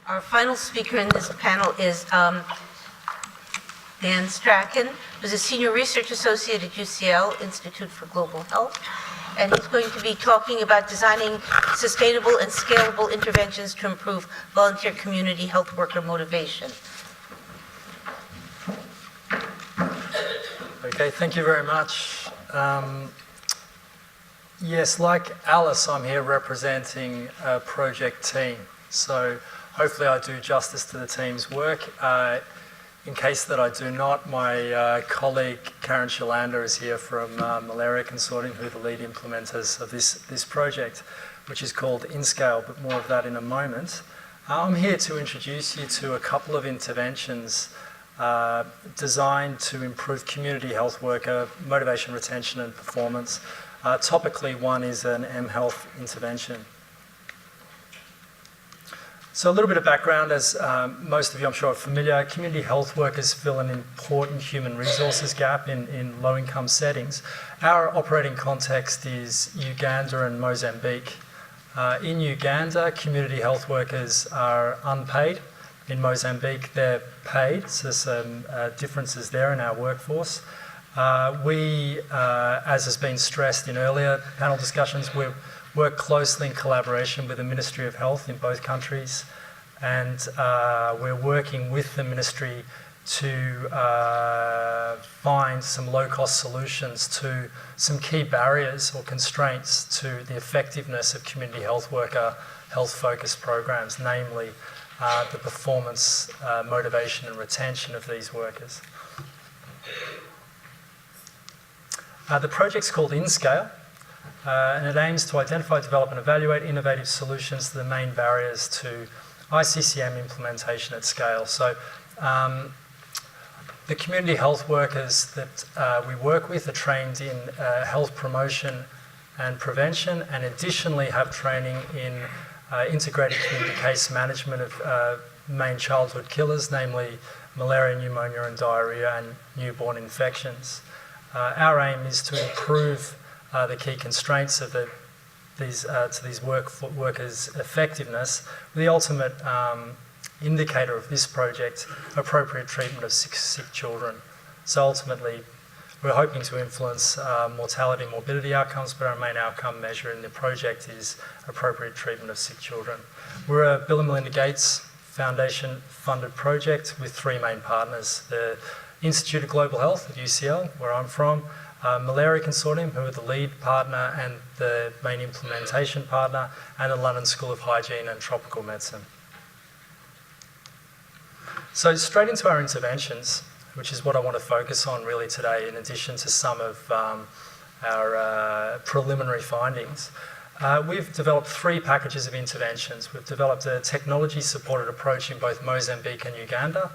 Our final speaker in this panel is Dan Strachan, who's a senior research associate at UCL Institute for Global Health, and he's going to be talking about designing sustainable and scalable interventions to improve volunteer community health worker motivation. Okay, thank you very much. Yes, like Alice, I'm here representing a project team. So hopefully I do justice to the team's work. In case that I do not, my colleague Karen Shalander is here from Malaria Consortium, who are the lead implementers of this project, which is called InScale, but more of that in a moment. I'm here to introduce you to a couple of interventions designed to improve community health worker motivation, retention and performance. Topically, one is an mHealth intervention. So a little bit of background, as most of you I'm sure are familiar, community health workers fill an important human resources gap in low-income settings. Our operating context is Uganda and Mozambique. In Uganda, community health workers are unpaid. In Mozambique, they're paid, so some differences there in our workforce. We, as has been stressed in earlier panel discussions, we work closely in collaboration with the Ministry of Health in both countries, and we're working with the Ministry to find some low-cost solutions to some key barriers or constraints to the effectiveness of community health worker health-focused programs, namely the performance, motivation and retention of these workers. The project's called InScale, and it aims to identify, develop and evaluate innovative solutions to the main barriers to ICCM implementation at scale. So the community health workers that we work with are trained in health promotion and prevention, and additionally have training in integrated community case management of main childhood killers, namely malaria, pneumonia and diarrhoea and newborn infections. Our aim is to improve the key constraints of these workers' effectiveness, with the ultimate indicator of this project, appropriate treatment of sick children. So ultimately, we're hoping to influence mortality and morbidity outcomes, but our main outcome measure in the project is appropriate treatment of sick children. We're a Bill and Melinda Gates Foundation funded project with three main partners: the Institute of Global Health at UCL, where I'm from, Malaria Consortium, who are the lead partner and the main implementation partner, and the London School of Hygiene and Tropical Medicine. So straight into our interventions, which is what I want to focus on really today, in addition to some of our preliminary findings. We've developed three packages of interventions. We've developed a technology-supported approach in both Mozambique and Uganda,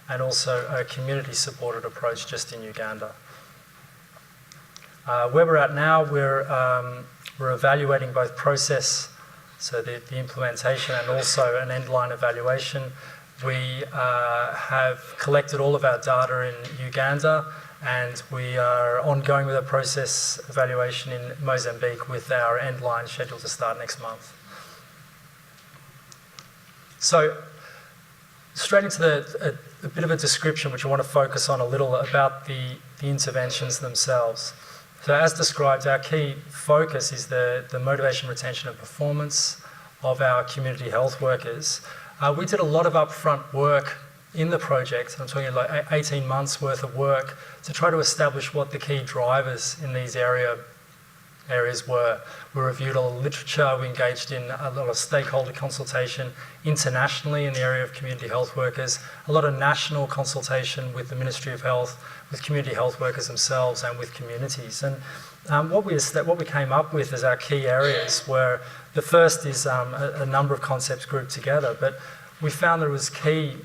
and also a community-supported approach just in Uganda. Where we're at now, we're evaluating both process, so the implementation, and also an end-line evaluation. We have collected all of our data in Uganda, and we are ongoing with our process evaluation in Mozambique, with our end line scheduled to start next month. So straight into a bit of a description, which I want to focus on a little, about the interventions themselves. So as described, our key focus is the motivation, retention and performance of our community health workers. We did a lot of upfront work in the project. I'm talking like 18 months worth of work to try to establish what the key drivers in these areas were. We reviewed all the literature, we engaged in a lot of stakeholder consultation internationally in the area of community health workers, a lot of national consultation with the Ministry of Health, with community health workers themselves and with communities. And what we came up with as our key areas were, the first is a number of concepts grouped together, but we found that it was key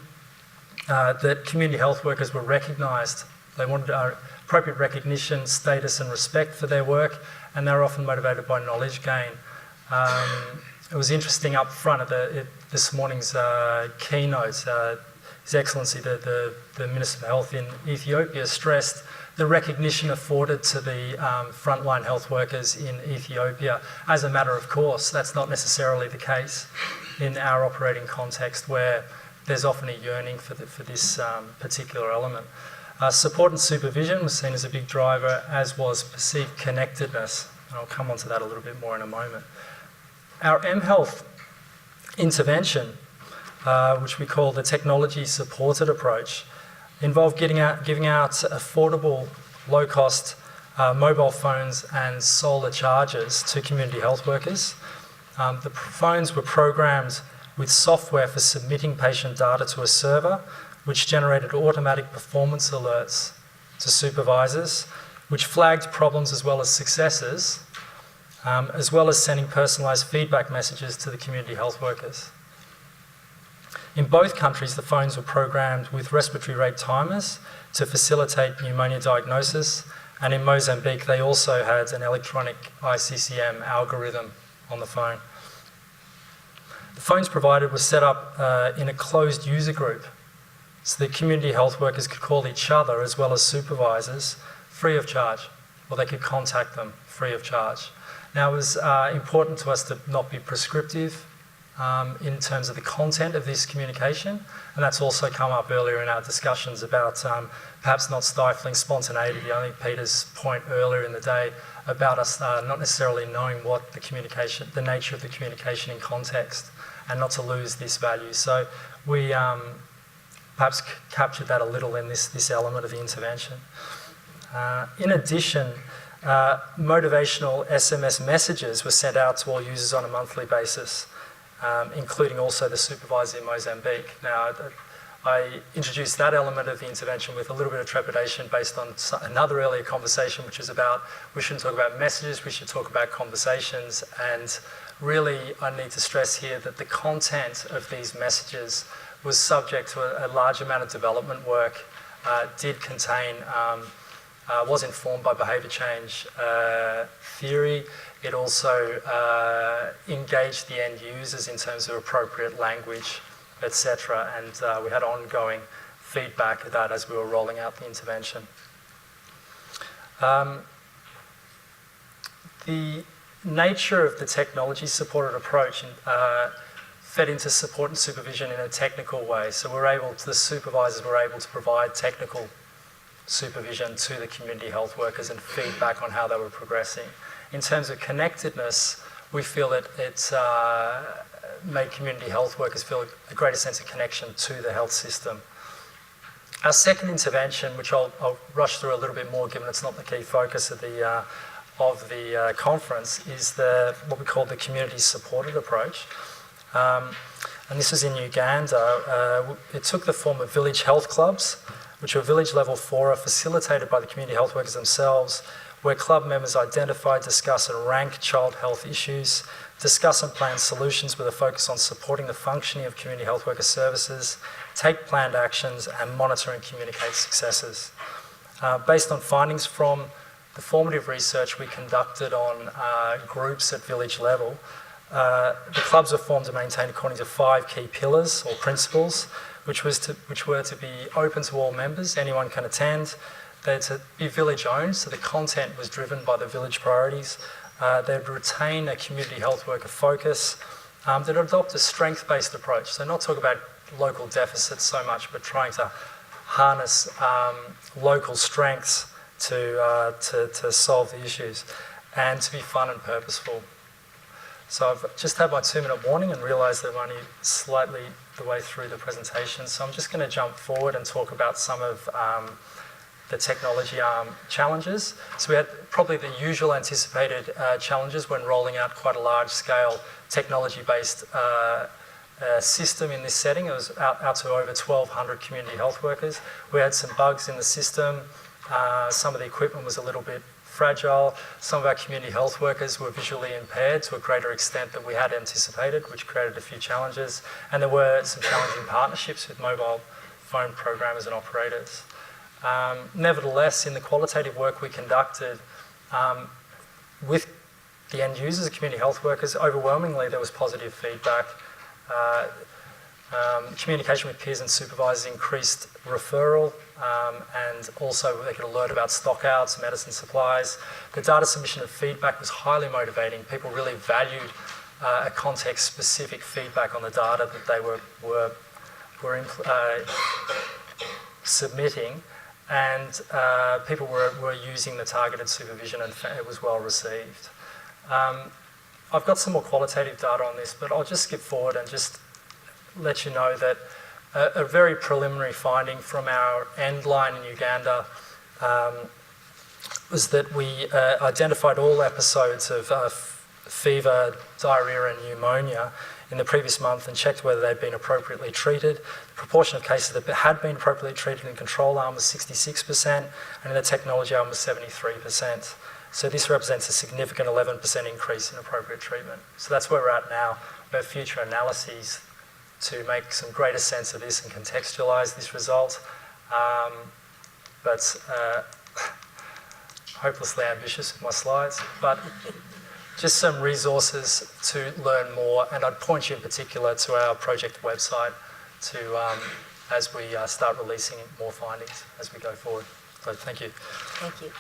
that community health workers were recognised. They wanted appropriate recognition, status and respect for their work, and they were often motivated by knowledge gain. It was interesting up front at this morning's keynote, His Excellency, the Minister of Health in Ethiopia, stressed the recognition afforded to the frontline health workers in Ethiopia as a matter of course. That's not necessarily the case. in our operating context where there's often a yearning for this particular element. Support and supervision was seen as a big driver, as was perceived connectedness. And I'll come on to that a little bit more in a moment. Our mHealth intervention, which we call the technology-supported approach, involved giving out affordable, low-cost mobile phones and solar chargers to community health workers. The phones were programmed with software for submitting patient data to a server, which generated automatic performance alerts to supervisors, which flagged problems as well as successes, as well as sending personalised feedback messages to the community health workers. In both countries, the phones were programmed with respiratory rate timers to facilitate pneumonia diagnosis, and in Mozambique, they also had an electronic ICCM algorithm on the phone. The phones provided were set up in a closed user group, so the community health workers could call each other as well as supervisors free of charge, or they could contact them free of charge. Now, it was important to us to not be prescriptive in terms of the content of this communication, and that's also come up earlier in our discussions about perhaps not stifling spontaneity. I think Peter's point earlier in the day about us not necessarily knowing what the nature of the communication in context, and not to lose this value. So we perhaps captured that a little in this element of the intervention. In addition, motivational SMS messages were sent out to all users on a monthly basis, including also the supervisor in Mozambique. Now, I introduced that element of the intervention with a little bit of trepidation based on another earlier conversation, which is about we shouldn't talk about messages, we should talk about conversations. And really, I need to stress here that the content of these messages was subject to a large amount of development work, was informed by behaviour change theory. It also engaged the end users in terms of appropriate language, etc. And we had ongoing feedback of that as we were rolling out the intervention. The nature of the technology-supported approach fed into support and supervision in a technical way. So the supervisors were able to provide technical supervision to the community health workers and feedback on how they were progressing. In terms of connectedness, we feel that it made community health workers feel a greater sense of connection to the health system. Our second intervention, which I'll rush through a little bit more given it's not the key focus of the conference, is what we call the community-supported approach. And this was in Uganda. It took the form of village health clubs, which were village level fora facilitated by the community health workers themselves, where club members identify, discuss and rank child health issues, discuss and plan solutions with a focus on supporting the functioning of community health worker services, take planned actions and monitor and communicate successes. Based on findings from the formative research we conducted on groups at village level, the clubs were formed and maintained according to 5 key pillars or principles, which were to be open to all members, anyone can attend. They're to be village owned, so the content was driven by the village priorities. They'd retain a community health worker focus. They'd adopt a strength-based approach, so not talk about local deficits so much, but trying to harness local strengths to solve the issues, and to be fun and purposeful. So I've just had my 2-minute warning and realised that I'm only slightly the way through the presentation. So I'm just going to jump forward and talk about some of the technology challenges. So we had probably the usual anticipated challenges when rolling out quite a large-scale technology-based system in this setting. It was out to over 1,200 community health workers. We had some bugs in the system. Some of the equipment was a little bit fragile. Some of our community health workers were visually impaired to a greater extent than we had anticipated, which created a few challenges. And there were some challenging partnerships with mobile phone programmers and operators. Nevertheless, in the qualitative work we conducted with the end users, the community health workers, overwhelmingly there was positive feedback. Communication with peers and supervisors increased referral, and also they could alert about stockouts, medicine supplies. The data submission of feedback was highly motivating. People really valued a context-specific feedback on the data that they were submitting, and people were using the targeted supervision, and it was well received. I've got some more qualitative data on this, but I'll just skip forward and just let you know that a very preliminary finding from our end line in Uganda was that we identified all episodes of fever, diarrhea and pneumonia in the previous month and checked whether they'd been appropriately treated. The proportion of cases that had been appropriately treated in the control arm was 66%, and in the technology arm was 73%. So this represents a significant 11% increase in appropriate treatment. So that's where we're at now. We have future analyses to make some greater sense of this and contextualise this result. But hopelessly ambitious with my slides. But just some resources to learn more, and I'd point you in particular to our project website to as we start releasing more findings as we go forward. So thank you. Thank you.